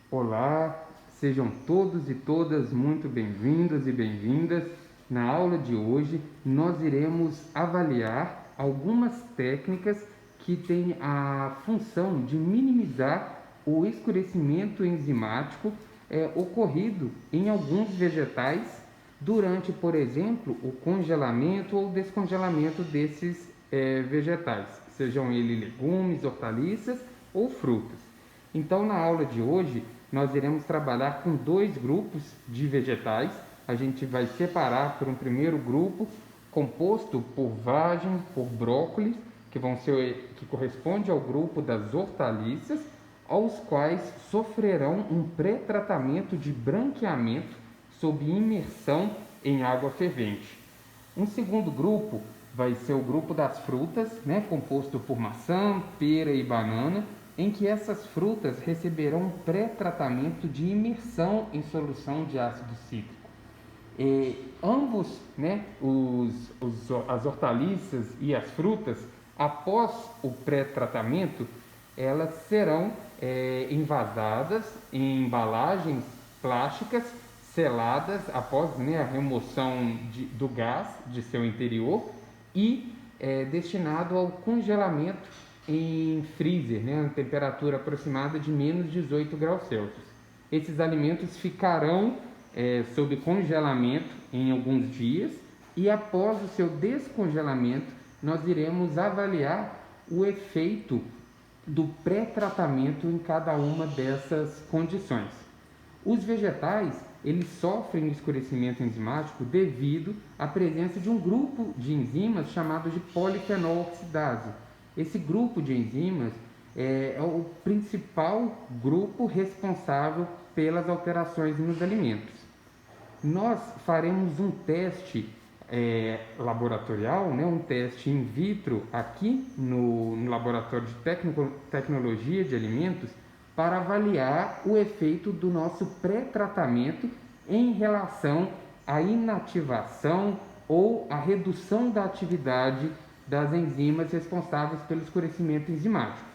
Olá, sejam todos e todas muito bem-vindos e bem-vindas. Na aula de hoje, nós iremos avaliar algumas técnicas que têm a função de minimizar o escurecimento enzimático ocorrido em alguns vegetais durante, por exemplo, o congelamento ou descongelamento desses vegetais, sejam eles legumes, hortaliças ou frutas. Então, na aula de hoje, nós iremos trabalhar com dois grupos de vegetais. A gente vai separar por um primeiro grupo composto por vagem, por brócolis, que corresponde ao grupo das hortaliças, aos quais sofrerão um pré-tratamento de branqueamento sob imersão em água fervente. Um segundo grupo vai ser o grupo das frutas, composto por maçã, pera e banana, em que essas frutas receberão um pré-tratamento de imersão em solução de ácido cítrico. Ambos, as hortaliças e as frutas, após o pré-tratamento, elas serão envasadas em embalagens plásticas seladas após a remoção do gás de seu interior e destinado ao congelamento em freezer, a temperatura aproximada de menos 18 graus Celsius. Esses alimentos ficarão sob congelamento em alguns dias e após o seu descongelamento nós iremos avaliar o efeito do pré-tratamento em cada uma dessas condições. Os vegetais, eles sofrem escurecimento enzimático devido à presença de um grupo de enzimas chamado de polifenol oxidase. Esse grupo de enzimas é o principal grupo responsável pelas alterações nos alimentos. Nós faremos um teste laboratorial, um teste in vitro aqui no Laboratório de Tecnologia de Alimentos para avaliar o efeito do nosso pré-tratamento em relação à inativação ou à redução da atividade das enzimas responsáveis pelo escurecimento enzimático.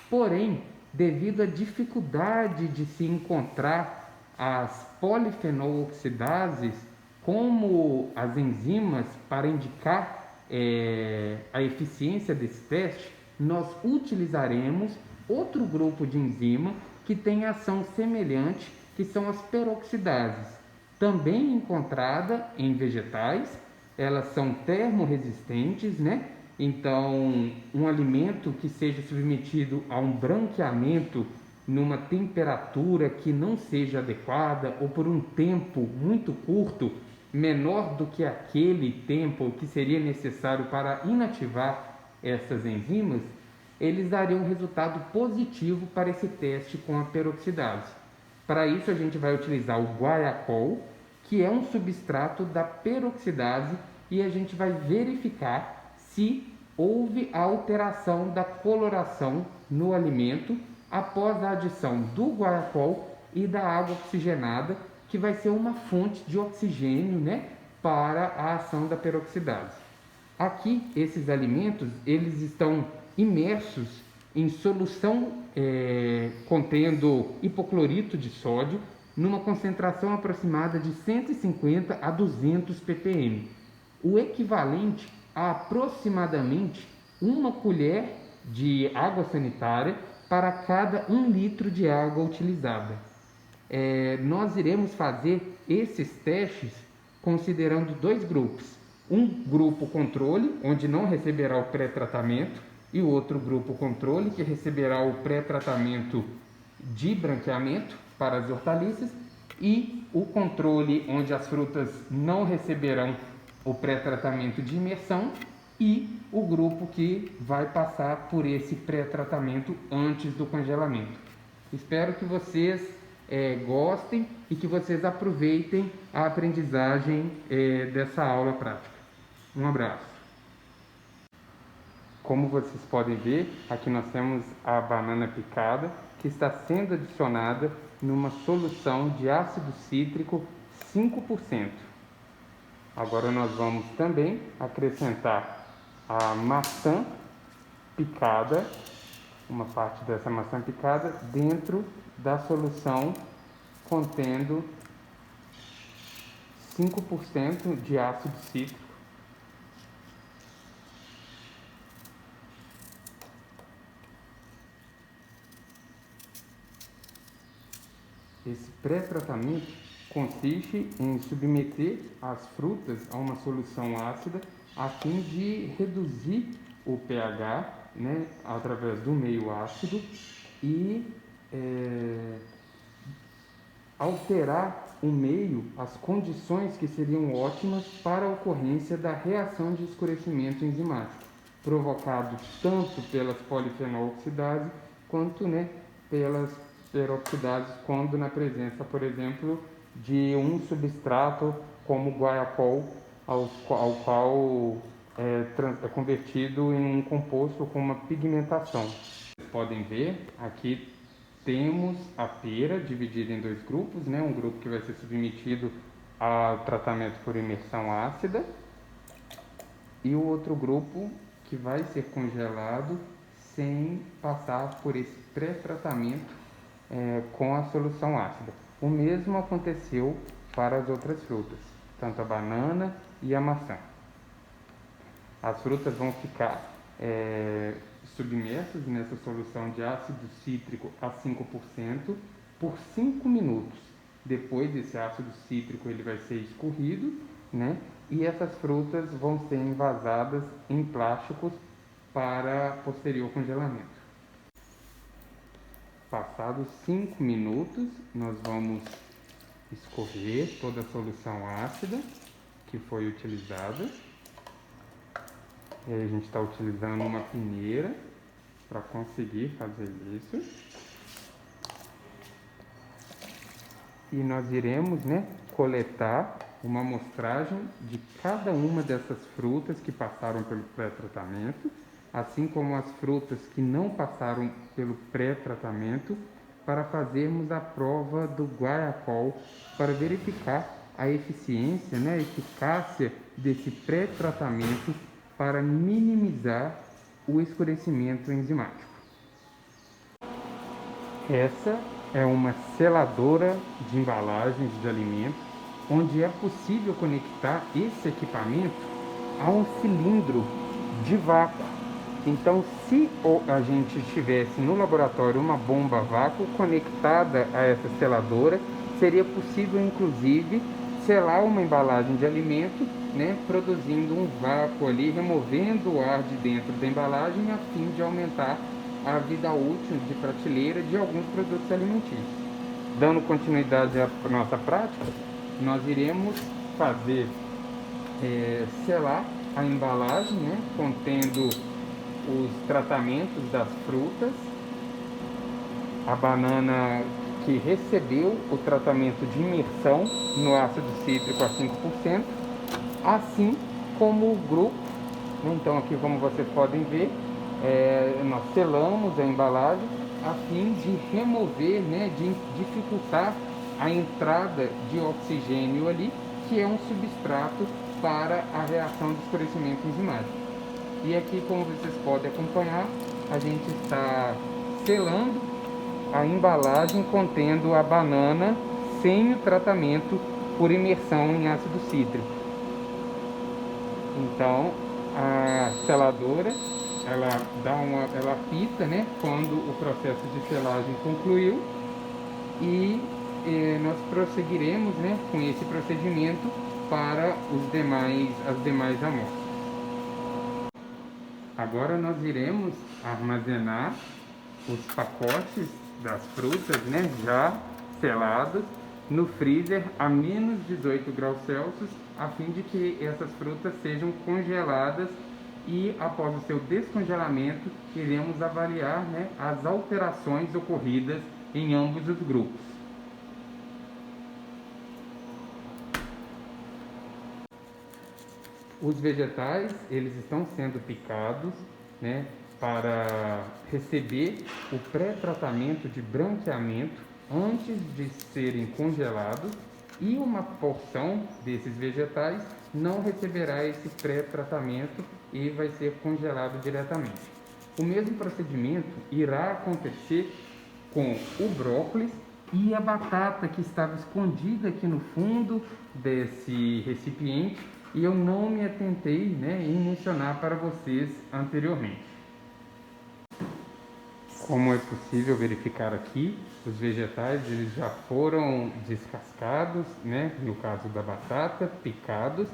Porém, devido à dificuldade de se encontrar as polifenol oxidases como as enzimas para indicar a eficiência desse teste, nós utilizaremos outro grupo de enzima que tem ação semelhante, que são as peroxidases, também encontrada em vegetais. Elas são termorresistentes, Então, um alimento que seja submetido a um branqueamento numa temperatura que não seja adequada ou por um tempo muito curto, menor do que aquele tempo que seria necessário para inativar essas enzimas, eles dariam um resultado positivo para esse teste com a peroxidase. Para isso, a gente vai utilizar o guaiacol, que é um substrato da peroxidase, e a gente vai verificar se houve a alteração da coloração no alimento após a adição do guaiacol e da água oxigenada, que vai ser uma fonte de oxigênio, para a ação da peroxidase. Aqui, esses alimentos, eles estão imersos em solução contendo hipoclorito de sódio, numa concentração aproximada de 150 a 200 ppm, o equivalente a aproximadamente uma colher de água sanitária para cada 1 litro de água utilizada. Nós iremos fazer esses testes considerando dois grupos. Um grupo controle, onde não receberá o pré-tratamento, e o outro grupo controle, que receberá o pré-tratamento de branqueamento para as hortaliças, e o controle, onde as frutas não receberão o pré-tratamento de imersão, e o grupo que vai passar por esse pré-tratamento antes do congelamento. Espero que vocês gostem e que vocês aproveitem a aprendizagem dessa aula prática. Um abraço. Como vocês podem ver, aqui nós temos a banana picada que está sendo adicionada numa solução de ácido cítrico 5%. Agora nós vamos também acrescentar a maçã picada, uma parte dessa maçã picada dentro da solução contendo 5% de ácido cítrico. Esse pré-tratamento consiste em submeter as frutas a uma solução ácida a fim de reduzir o pH, né, através do meio ácido e alterar o meio, as condições que seriam ótimas para a ocorrência da reação de escurecimento enzimático, provocado tanto pelas polifenol oxidase quanto, né, pelas peroxidases, quando na presença, por exemplo, de um substrato como o guaiacol, ao qual é convertido em um composto com uma pigmentação. Vocês podem ver, aqui temos a pera dividida em dois grupos, né? Um grupo que vai ser submetido ao tratamento por imersão ácida e o outro grupo que vai ser congelado sem passar por esse pré-tratamento com a solução ácida. O mesmo aconteceu para as outras frutas, tanto a banana e a maçã. As frutas vão ficar submersas nessa solução de ácido cítrico a 5% por 5 minutos. Depois esse ácido cítrico ele vai ser escorrido, né? E essas frutas vão ser envasadas em plásticos para posterior congelamento. Passados 5 minutos, nós vamos escorrer toda a solução ácida que foi utilizada. E aí a gente está utilizando uma peneira para conseguir fazer isso. E nós iremos, né, coletar uma amostragem de cada uma dessas frutas que passaram pelo pré-tratamento, assim como as frutas que não passaram pelo pré-tratamento, para fazermos a prova do guaiacol, para verificar a eficiência, né, a eficácia desse pré-tratamento para minimizar o escurecimento enzimático. Essa é uma seladora de embalagens de alimentos, onde é possível conectar esse equipamento a um cilindro de vácuo. Então, se a gente tivesse no laboratório uma bomba a vácuo conectada a essa seladora, seria possível, inclusive, selar uma embalagem de alimento, né, produzindo um vácuo ali, removendo o ar de dentro da embalagem, a fim de aumentar a vida útil de prateleira de alguns produtos alimentícios. Dando continuidade à nossa prática, nós iremos fazer selar a embalagem, né, contendo os tratamentos das frutas, a banana que recebeu o tratamento de imersão no ácido cítrico a 5%, assim como o grupo, né? Então aqui, como vocês podem ver, nós selamos a embalagem a fim de remover, né, de dificultar a entrada de oxigênio ali, que é um substrato para a reação de escurecimento enzimático. E aqui, como vocês podem acompanhar, a gente está selando a embalagem contendo a banana sem o tratamento por imersão em ácido cítrico. Então, a seladora, ela apita, né, quando o processo de selagem concluiu, e nós prosseguiremos, né, com esse procedimento para as demais amostras. Agora nós iremos armazenar os pacotes das frutas, né, já seladas, no freezer a menos 18 graus Celsius, a fim de que essas frutas sejam congeladas, e após o seu descongelamento iremos avaliar, né, as alterações ocorridas em ambos os grupos. Os vegetais, eles estão sendo picados, né, para receber o pré-tratamento de branqueamento antes de serem congelados, e uma porção desses vegetais não receberá esse pré-tratamento e vai ser congelado diretamente. O mesmo procedimento irá acontecer com o brócolis e a batata que estava escondida aqui no fundo desse recipiente e eu não me atentei, né, em mencionar para vocês anteriormente. Como é possível verificar aqui, os vegetais eles já foram descascados, né, no caso da batata, picados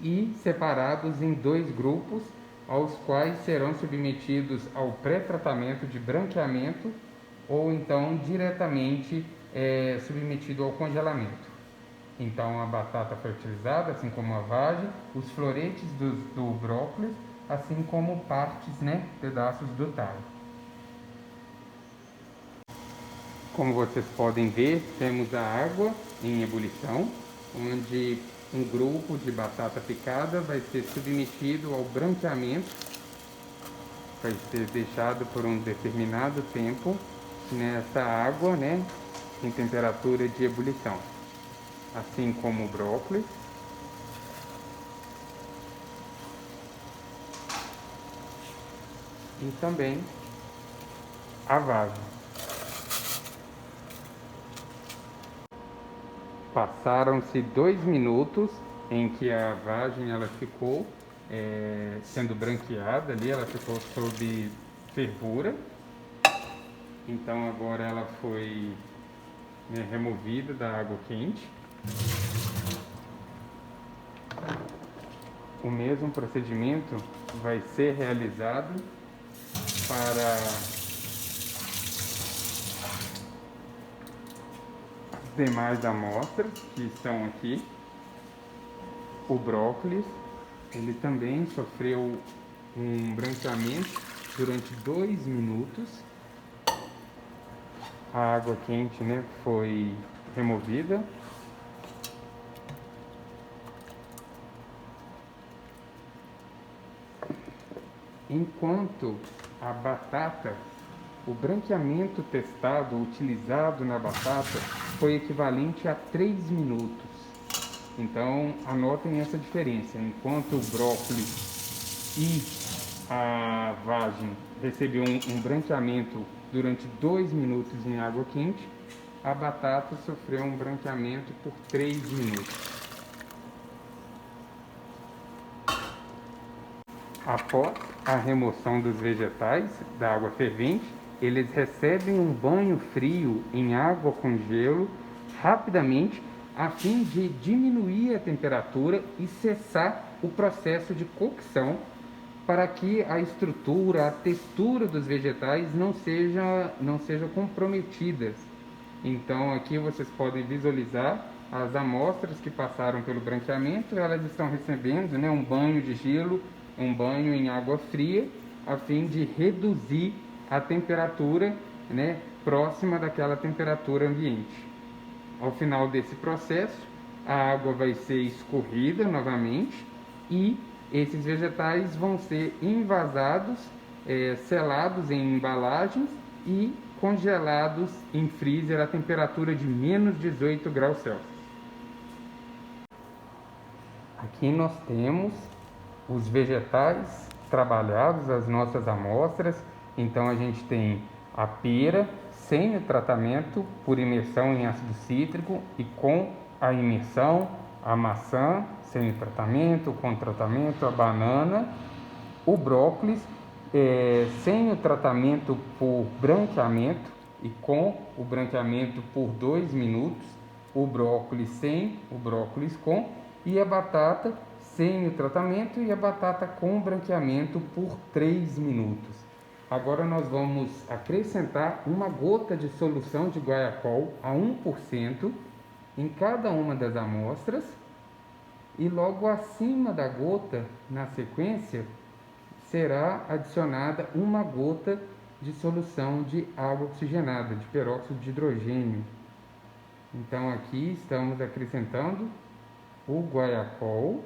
e separados em dois grupos, aos quais serão submetidos ao pré-tratamento de branqueamento ou então diretamente submetido ao congelamento. Então a batata foi utilizada, assim como a vagem, os floretes do brócolis, assim como partes, né, pedaços do talho. Como vocês podem ver, temos a água em ebulição, onde um grupo de batata picada vai ser submetido ao branqueamento, vai ser deixado por um determinado tempo nessa água, né, em temperatura de ebulição. Assim como o brócolis. E também a vagem. Passaram-se 2 minutos em que a vagem ela ficou sendo branqueada ali, ela ficou sob fervura. Então agora ela foi, né, removida da água quente. O mesmo procedimento vai ser realizado para as demais amostras que estão aqui. O brócolis, ele também sofreu um branqueamento durante 2 minutos. A água quente, né, foi removida. Enquanto a batata, o branqueamento testado, utilizado na batata, foi equivalente a 3 minutos. Então, anotem essa diferença. Enquanto o brócolis e a vagem recebeu um branqueamento durante 2 minutos em água quente, a batata sofreu um branqueamento por 3 minutos. Após a remoção dos vegetais da água fervente, eles recebem um banho frio em água com gelo rapidamente, a fim de diminuir a temperatura e cessar o processo de cocção, para que a estrutura, a textura dos vegetais não seja comprometida. Então aqui vocês podem visualizar as amostras que passaram pelo branqueamento, elas estão recebendo, né, um banho de gelo, um banho em água fria, a fim de reduzir a temperatura, né, próxima daquela temperatura ambiente. Ao final desse processo, a água vai ser escorrida novamente e esses vegetais vão ser envasados, selados em embalagens e congelados em freezer a temperatura de menos 18 graus Celsius. Aqui nós temos os vegetais trabalhados, as nossas amostras. Então a gente tem a pera sem o tratamento por imersão em ácido cítrico e com a imersão, a maçã sem o tratamento, com tratamento, a banana, o brócolis sem o tratamento por branqueamento e com o branqueamento por 2 minutos, o brócolis sem, o brócolis com, e a batata sem o tratamento e a batata com branqueamento por 3 minutos. Agora nós vamos acrescentar uma gota de solução de guaiacol a 1% em cada uma das amostras e logo acima da gota, na sequência, será adicionada uma gota de solução de água oxigenada, de peróxido de hidrogênio. Então aqui estamos acrescentando o guaiacol,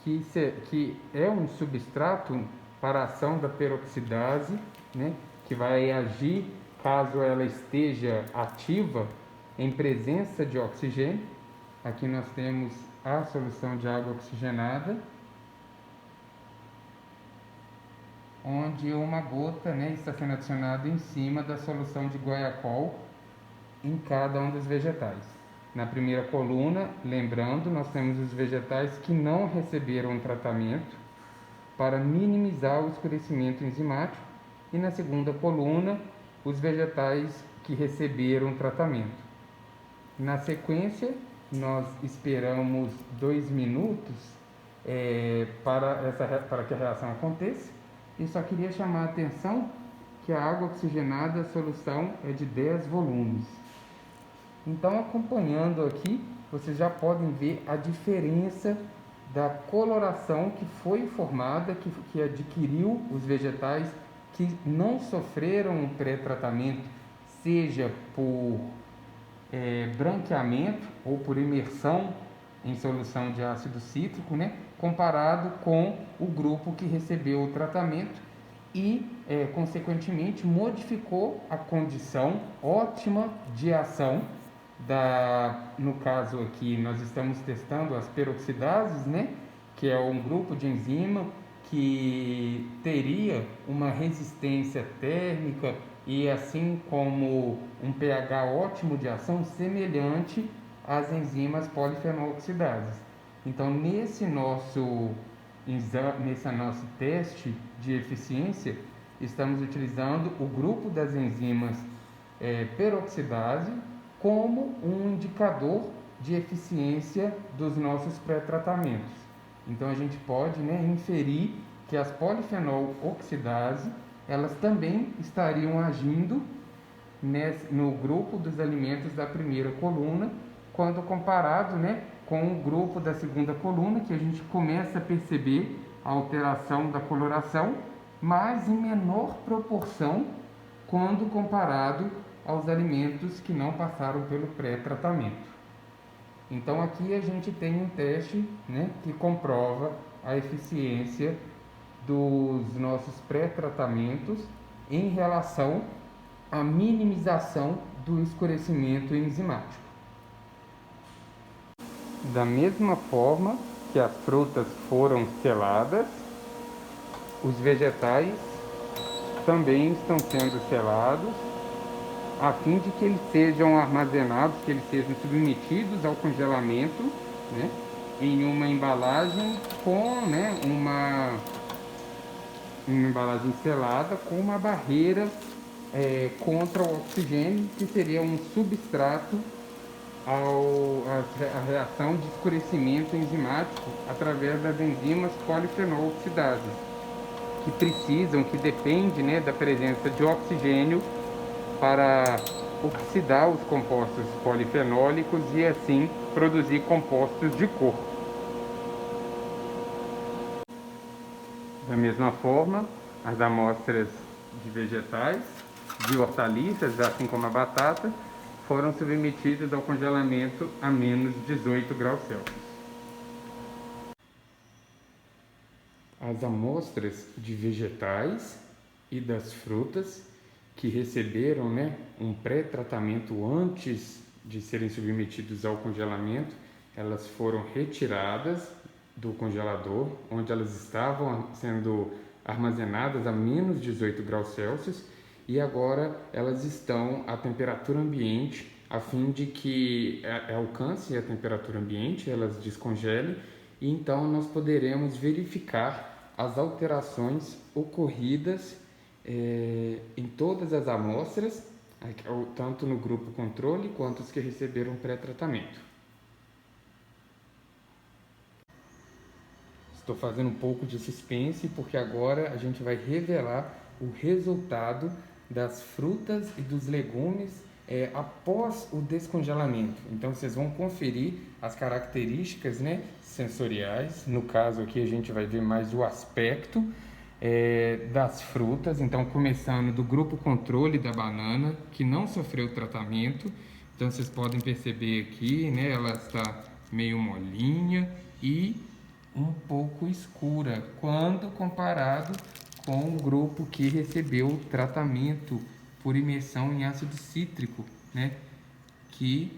que é um substrato para a ação da peroxidase, né, que vai agir caso ela esteja ativa em presença de oxigênio. Aqui nós temos a solução de água oxigenada, onde uma gota, né, está sendo adicionada em cima da solução de guaiacol em cada um dos vegetais. Na primeira coluna, lembrando, nós temos os vegetais que não receberam tratamento para minimizar o escurecimento enzimático, e na segunda coluna, os vegetais que receberam tratamento. Na sequência, nós esperamos 2 minutos para que a reação aconteça, e só queria chamar a atenção que a água oxigenada, a solução é de 10 volumes. Então, acompanhando aqui, vocês já podem ver a diferença da coloração que foi formada, que adquiriu os vegetais que não sofreram um pré-tratamento, seja por branqueamento ou por imersão em solução de ácido cítrico, né, comparado com o grupo que recebeu o tratamento e, consequentemente, modificou a condição ótima de ação no caso aqui, nós estamos testando as peroxidases, né, que é um grupo de enzima que teria uma resistência térmica e assim como um pH ótimo de ação semelhante às enzimas polifenol-oxidases. Então, nesse nosso teste de eficiência, estamos utilizando o grupo das enzimas peroxidase como um indicador de eficiência dos nossos pré-tratamentos. Então, a gente pode, inferir que as polifenol-oxidase elas também estariam agindo no grupo dos alimentos da primeira coluna, quando comparado, com o grupo da segunda coluna, que a gente começa a perceber a alteração da coloração, mas em menor proporção quando comparado aos alimentos que não passaram pelo pré-tratamento. Então aqui a gente tem um teste, que comprova a eficiência dos nossos pré-tratamentos em relação à minimização do escurecimento enzimático. Da mesma forma que as frutas foram seladas, os vegetais também estão sendo selados, a fim de que eles sejam armazenados, que eles sejam submetidos ao congelamento, em uma embalagem com uma embalagem selada com uma barreira contra o oxigênio, que seria um substrato à reação de escurecimento enzimático através das enzimas polifenol-oxidases, que depende da presença de oxigênio para oxidar os compostos polifenólicos e assim produzir compostos de cor. Da mesma forma, as amostras de vegetais, de hortaliças, assim como a batata, foram submetidas ao congelamento a menos 18 graus Celsius. As amostras de vegetais e das frutas que receberam um pré-tratamento antes de serem submetidos ao congelamento, elas foram retiradas do congelador, onde elas estavam sendo armazenadas a menos 18 graus Celsius, e agora elas estão à temperatura ambiente, a fim de que alcance a temperatura ambiente, elas descongelem, e então nós poderemos verificar as alterações ocorridas em todas as amostras, tanto no grupo controle quanto os que receberam pré-tratamento. Estou fazendo um pouco de suspense porque agora a gente vai revelar o resultado das frutas e dos legumes após o descongelamento. Então vocês vão conferir as características sensoriais. No caso aqui a gente vai ver mais o aspecto das frutas. Então, começando do grupo controle da banana, que não sofreu tratamento. Então vocês podem perceber aqui, ela está meio molinha e um pouco escura quando comparado com o grupo que recebeu o tratamento por imersão em ácido cítrico, que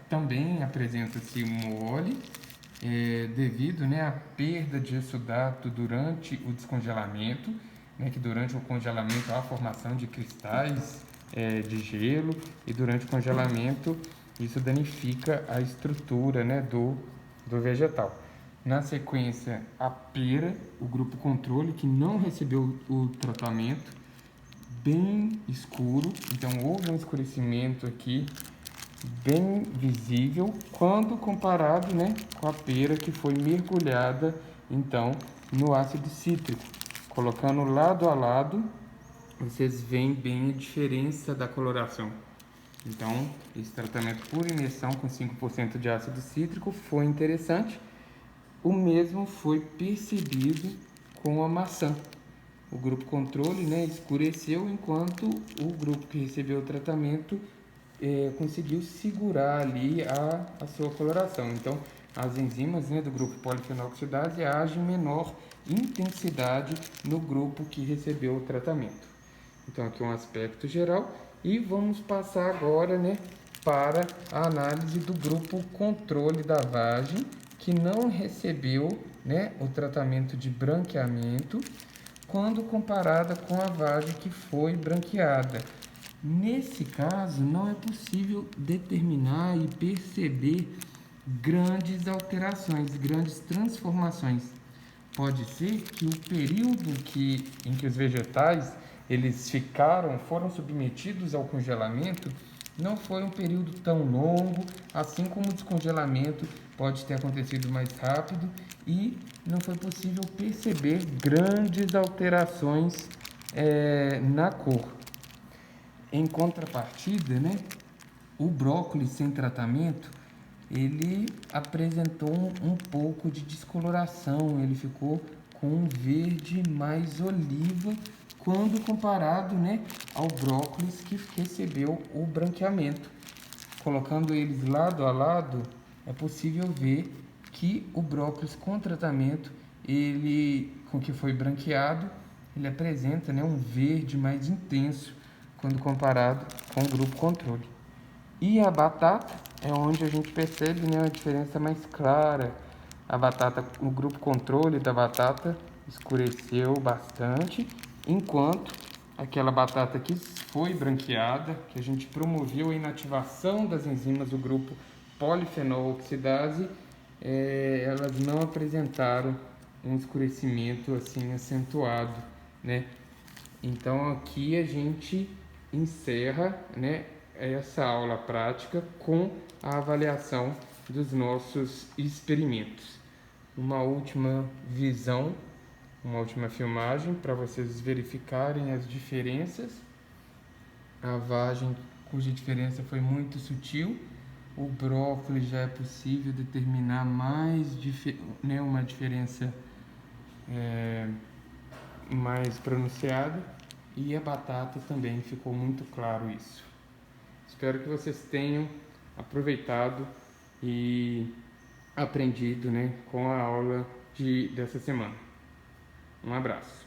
também apresenta-se mole devido à perda de exudato durante o descongelamento, que durante o congelamento há a formação de cristais de gelo, e durante o congelamento isso danifica a estrutura, né, do vegetal. Na sequência, a pera, o grupo controle, que não recebeu o tratamento, bem escuro, então houve um escurecimento aqui bem visível quando comparado, né, com a pera que foi mergulhada então no ácido cítrico. Colocando lado a lado, vocês veem bem a diferença da coloração. Então, esse tratamento por imersão com 5% de ácido cítrico foi interessante. O mesmo foi percebido com a maçã. O grupo controle, né, escureceu, enquanto o grupo que recebeu o tratamento conseguiu segurar ali a sua coloração. Então, as enzimas, né, do grupo polifenol-oxidase agem em menor intensidade no grupo que recebeu o tratamento. Então, aqui um aspecto geral. E vamos passar agora, né, para a análise do grupo controle da vagem, que não recebeu, né, o tratamento de branqueamento, quando comparada com a vagem que foi branqueada. Nesse caso, não é possível determinar e perceber grandes alterações, grandes transformações. Pode ser que o período em que os vegetais foram submetidos ao congelamento não foi um período tão longo, assim como o descongelamento pode ter acontecido mais rápido e não foi possível perceber grandes alterações na cor. Em contrapartida, né, o brócolis sem tratamento, ele apresentou um pouco de descoloração, ele ficou com um verde mais oliva quando comparado, né, ao brócolis que recebeu o branqueamento. Colocando eles lado a lado, é possível ver que o brócolis com tratamento, com que foi branqueado, ele apresenta, né, um verde mais intenso quando comparado com o grupo controle. E a batata é onde a gente percebe, né, uma diferença mais clara. A batata, o grupo controle da batata escureceu bastante, enquanto aquela batata que foi branqueada, que a gente promoveu a inativação das enzimas do grupo polifenol-oxidase, elas não apresentaram um escurecimento assim acentuado, né? Então aqui a gente encerra, né, essa aula prática com a avaliação dos nossos experimentos. Uma última visão, uma última filmagem para vocês verificarem as diferenças. A vagem, cuja diferença foi muito sutil. O brócolis já é possível determinar né, uma diferença mais pronunciada, e a batata também ficou muito claro isso. Espero que vocês tenham aproveitado e aprendido, né, com a aula dessa semana. Um abraço.